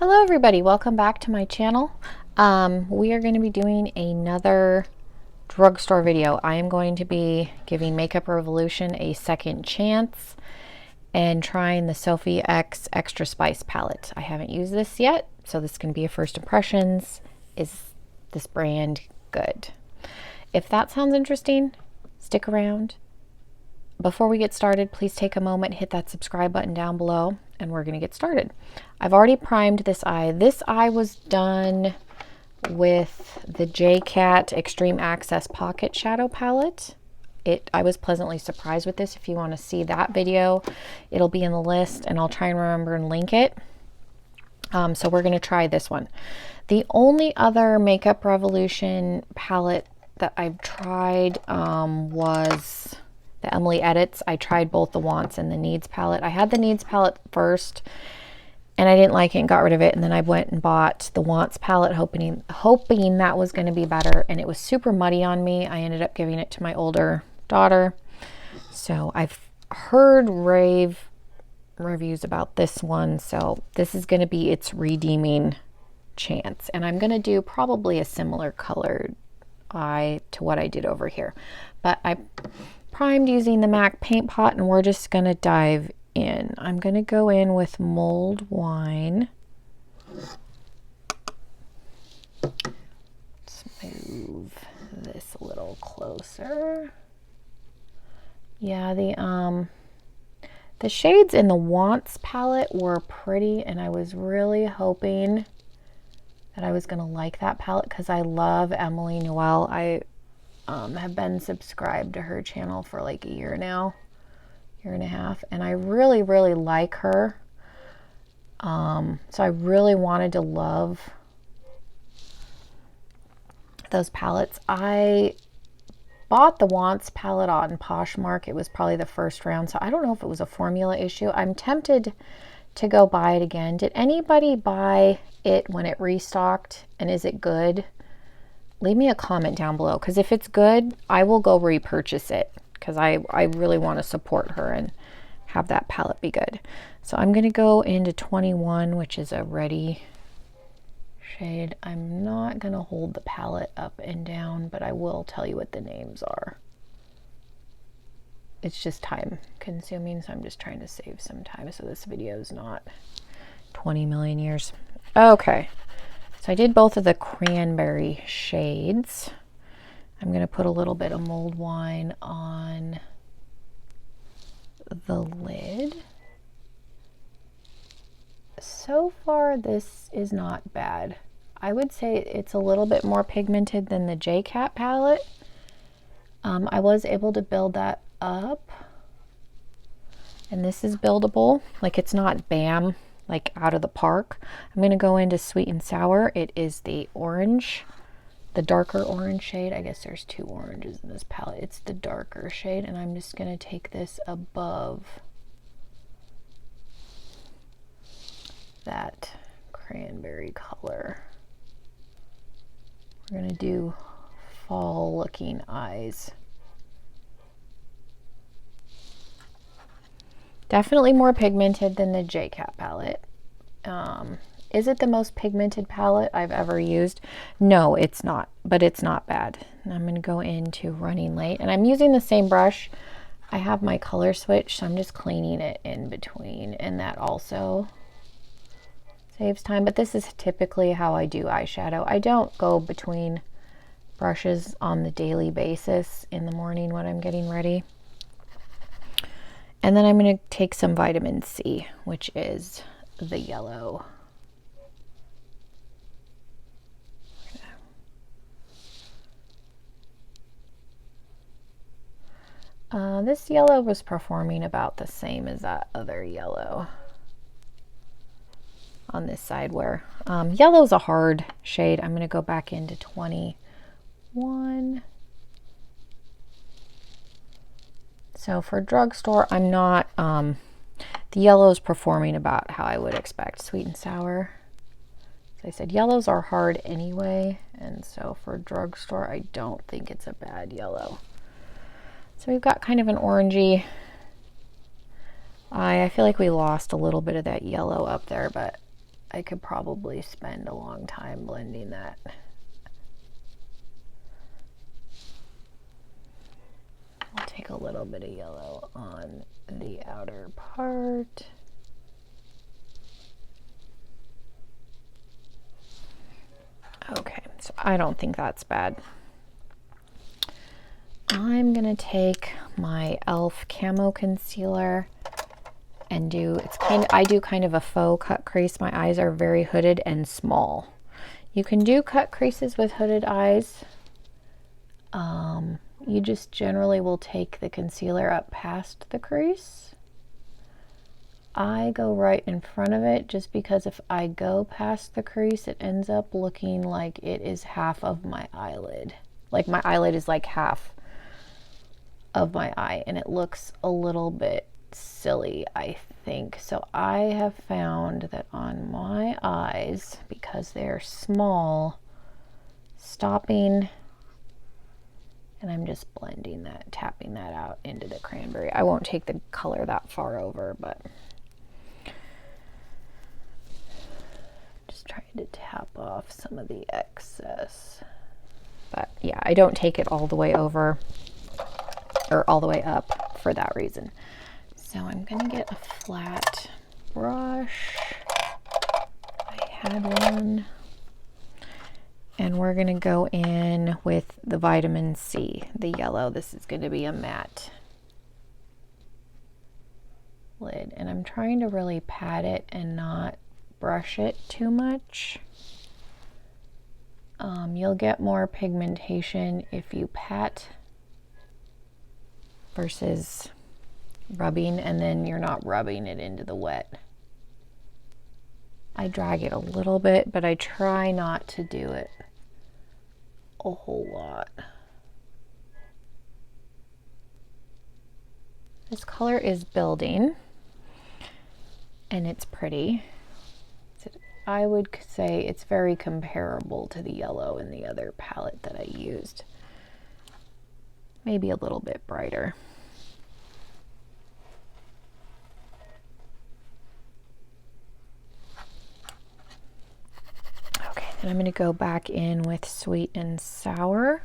Hello everybody, welcome back to my channel. We are going to be doing another drugstore video. I am going to be giving Makeup Revolution a second chance and trying the Soph X Extra Spice palette. I haven't used this yet, so this can be a first impressions. Is this brand good? If that sounds interesting, stick around. Before we get started, please take a moment, hit that subscribe button down below, and we're going to get started. I've already primed this eye. This eye was done with the JCat Extreme Access Pocket Shadow Palette. I was pleasantly surprised with this. If you want to see that video, it'll be in the list, and I'll try and remember and link it. So we're going to try this one. The only other Makeup Revolution palette that I've tried was the Emily Edits. I tried both the Wants and the Needs palette. I had the Needs palette first and I didn't like it and got rid of it, and then I went and bought the Wants palette hoping that was going to be better, and it was super muddy on me. I ended up giving it to my older daughter. So I've heard rave reviews about this one, so this is going to be its redeeming chance, and I'm going to do probably a similar colored eye to what I did over here, but I primed using the MAC paint pot, and we're just going to dive in. I'm going to go in with Mulled Wine. Let's move this a little closer. Yeah, the shades in the Wants palette were pretty, and I was really hoping that I was going to like that palette because I love Emily Noel. I have been subscribed to her channel for like a year now, year and a half, and I really like her. So I really wanted to love those palettes. I bought the Wants palette on Poshmark. It was probably the first round, so I don't know if it was a formula issue. I'm tempted to go buy it again. Did anybody buy it when it restocked, and is it good? Leave me a comment down below, because if it's good, I will go repurchase it, because I really want to support her and have that palette be good. So I'm going to go into 21, which is a Ready shade. I'm not going to hold the palette up and down, but I will tell you what the names are. It's just time consuming, so I'm just trying to save some time so this video is not 20 million years. Okay. So I did both of the cranberry shades. I'm going to put a little bit of Mulled Wine on the lid. So far, this is not bad. I would say it's a little bit more pigmented than the JCat palette. I was able to build that up. And this is buildable. Like, it's not bam, like out of the park. I'm going to go into Sweet and Sour. It is the orange, the darker orange shade. I guess there's two oranges in this palette. It's the darker shade, and I'm just going to take this above that cranberry color. We're going to do fall looking eyes. Definitely more pigmented than the JCat palette. Is it the most pigmented palette I've ever used? No, it's not, but it's not bad. And I'm going to go into Running Late, and I'm using the same brush. I have my color switch, so I'm just cleaning it in between, and that also saves time. But this is typically how I do eyeshadow. I don't go between brushes on the daily basis in the morning when I'm getting ready. And then I'm going to take some vitamin C, which is the yellow. This yellow was performing about the same as that other yellow on this side, where yellow's a hard shade. I'm going to go back into 21. So for drugstore, I'm not, the yellow is performing about how I would expect. Sweet and Sour. As I said, yellows are hard anyway, and so for drugstore, I don't think it's a bad yellow. So we've got kind of an orangey eye. I feel like we lost a little bit of that yellow up there, but I could probably spend a long time blending that. I'll take a little bit of yellow on the outer part. Okay, so I don't think that's bad. I'm gonna take my e.l.f. camo concealer and I do kind of a faux cut crease. My eyes are very hooded and small. You can do cut creases with hooded eyes. You just generally will take the concealer up past the crease. I go right in front of it just because if I go past the crease, it ends up looking like it is half of my eyelid. Like my eyelid is like half of my eye, and it looks a little bit silly, I think. So I have found that on my eyes, because they're small, stopping, and I'm just blending that, tapping that out into the cranberry. I won't take the color that far over, but just trying to tap off some of the excess. But yeah, I don't take it all the way over or all the way up for that reason. So I'm gonna get a flat brush. I had one. And we're gonna go in with the vitamin C, the yellow. This is gonna be a matte lid. And I'm trying to really pat it and not brush it too much. You'll get more pigmentation if you pat versus rubbing, and then you're not rubbing it into the wet. I drag it a little bit, but I try not to do it a whole lot. This color is building and it's pretty. I would say it's very comparable to the yellow in the other palette that I used. Maybe a little bit brighter. And I'm going to go back in with Sweet and Sour.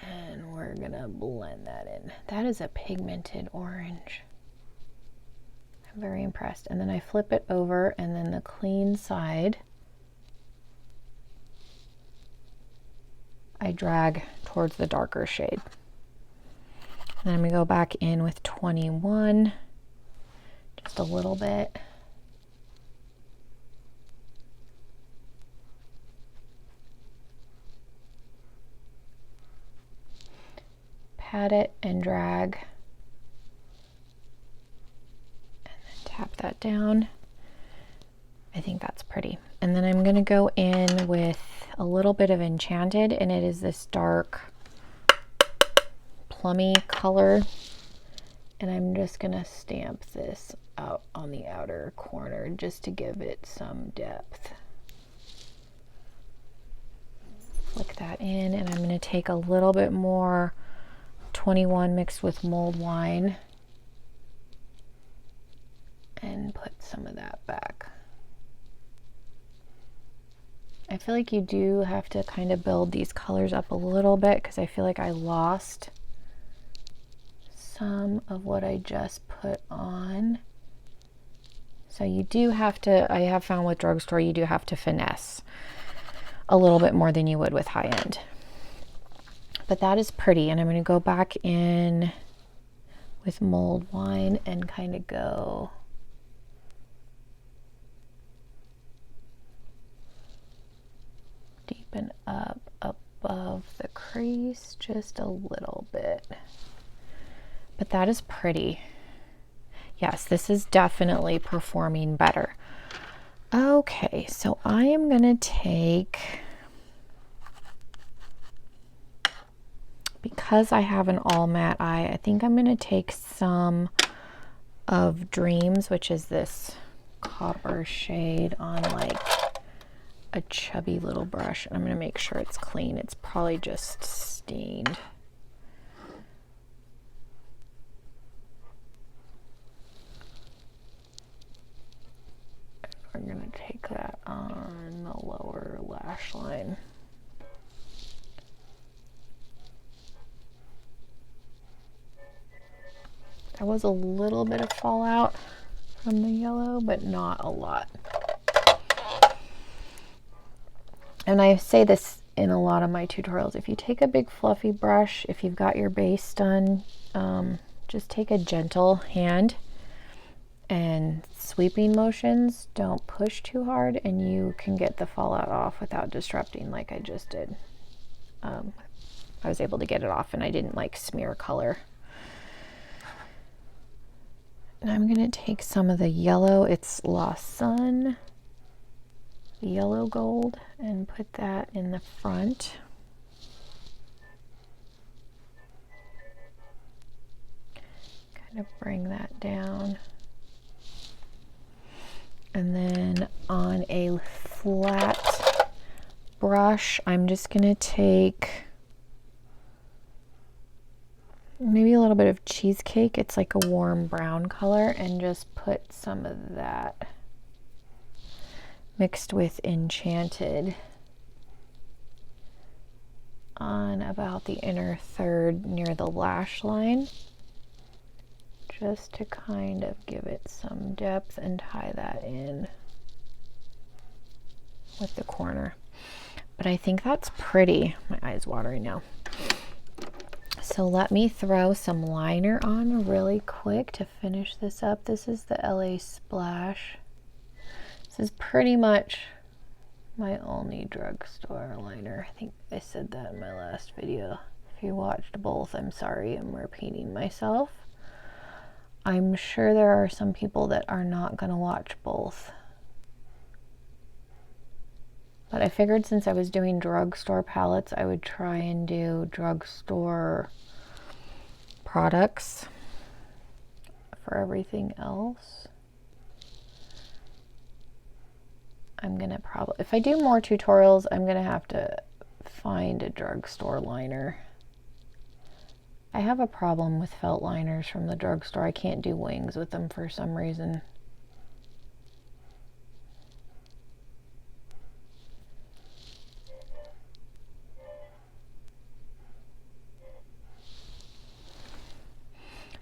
And we're going to blend that in. That is a pigmented orange. I'm very impressed. And then I flip it over, and then the clean side I drag towards the darker shade. And then I'm going to go back in with 21, just a little bit. Pat it and drag, and then tap that down. I think that's pretty. And then I'm going to go in with a little bit of Enchanted, and it is this dark plummy color, and I'm just going to stamp this out on the outer corner just to give it some depth. Flick that in, and I'm going to take a little bit more 21 mixed with mulled wine and put some of that back. I feel like you do have to kind of build these colors up a little bit because I feel like I lost some of what I just put on. So you do have to, I have found with drugstore, you do have to finesse a little bit more than you would with high end. But that is pretty, and I'm going to go back in with mulled wine and kind of go deepen up above the crease just a little bit. But that is pretty. Yes, this is definitely performing better. Okay, so I am going to take, because I have an all matte eye, I think I'm going to take some of Dreams, which is this copper shade, on like a chubby little brush. And I'm going to make sure it's clean. It's probably just stained. going to take that on the lower lash line. There was a little bit of fallout from the yellow, but not a lot. And I say this in a lot of my tutorials, if you take a big fluffy brush, if you've got your base done, just take a gentle hand and sweeping motions. Don't push too hard, and you can get the fallout off without disrupting like I just did. I was able to get it off and I didn't like smear color. And I'm going to take some of the yellow, it's Lost Sun, yellow gold, and put that in the front. Kind of bring that down. And then on a flat brush, I'm just going to take maybe a little bit of Cheesecake. It's like a warm brown color, and just put some of that mixed with Enchanted on about the inner third near the lash line, just to kind of give it some depth and tie that in with the corner. But I think that's pretty. My eye's watering now. So let me throw some liner on really quick to finish this up. This is the LA Splash. This is pretty much my only drugstore liner. I think I said that in my last video. If you watched both, I'm sorry, I'm repeating myself. I'm sure there are some people that are not going to watch both. But I figured since I was doing drugstore palettes, I would try and do drugstore products for everything else. I'm gonna probably, if I do more tutorials, I'm gonna have to find a drugstore liner. I have a problem with felt liners from the drugstore. I can't do wings with them for some reason.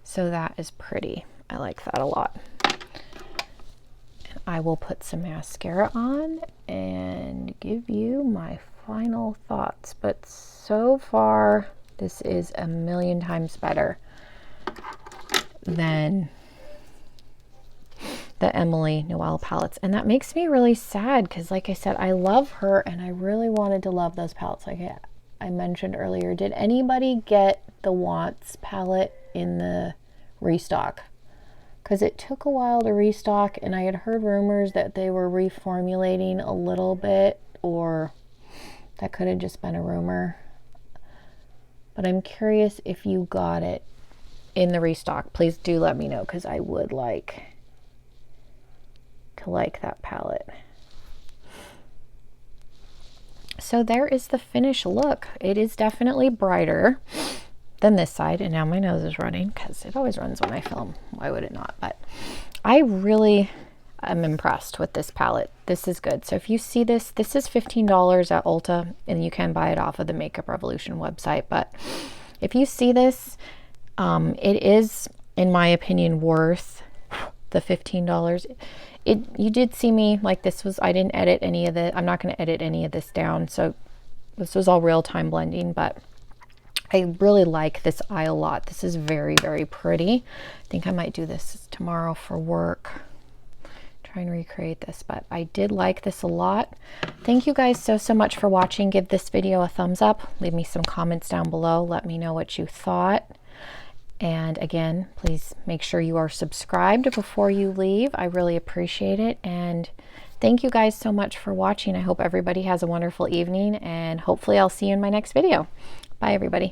So that is pretty. I like that a lot. And I will put some mascara on and give you my final thoughts. But so far, this is a million times better than the Emily Noel palettes. And that makes me really sad because, like I said, I love her and I really wanted to love those palettes. Like I mentioned earlier, did anybody get the Wants palette in the restock? Because it took a while to restock, and I had heard rumors that they were reformulating a little bit, or that could have just been a rumor. But I'm curious if you got it in the restock. Please do let me know, because I would like to like that palette. So there is the finished look. It is definitely brighter than this side, and now my nose is running because it always runs when I film. Why would it not? But I really am impressed with this palette. This is good. So if you see this, this is $15 at Ulta, and you can buy it off of the Makeup Revolution website. But if you see this, it is, in my opinion, worth the $15. You did see me, like, this was, I didn't edit any of the, I'm not going to edit any of this down, so this was all real-time blending, but I really like this eye a lot. This is very, very pretty. I think I might do this tomorrow for work. Try and recreate this, but I did like this a lot. Thank you guys so much for watching. Give this video a thumbs up. Leave me some comments down below. Let me know what you thought. And again, please make sure you are subscribed before you leave. I really appreciate it. And thank you guys so much for watching. I hope everybody has a wonderful evening, and hopefully I'll see you in my next video. Bye, everybody.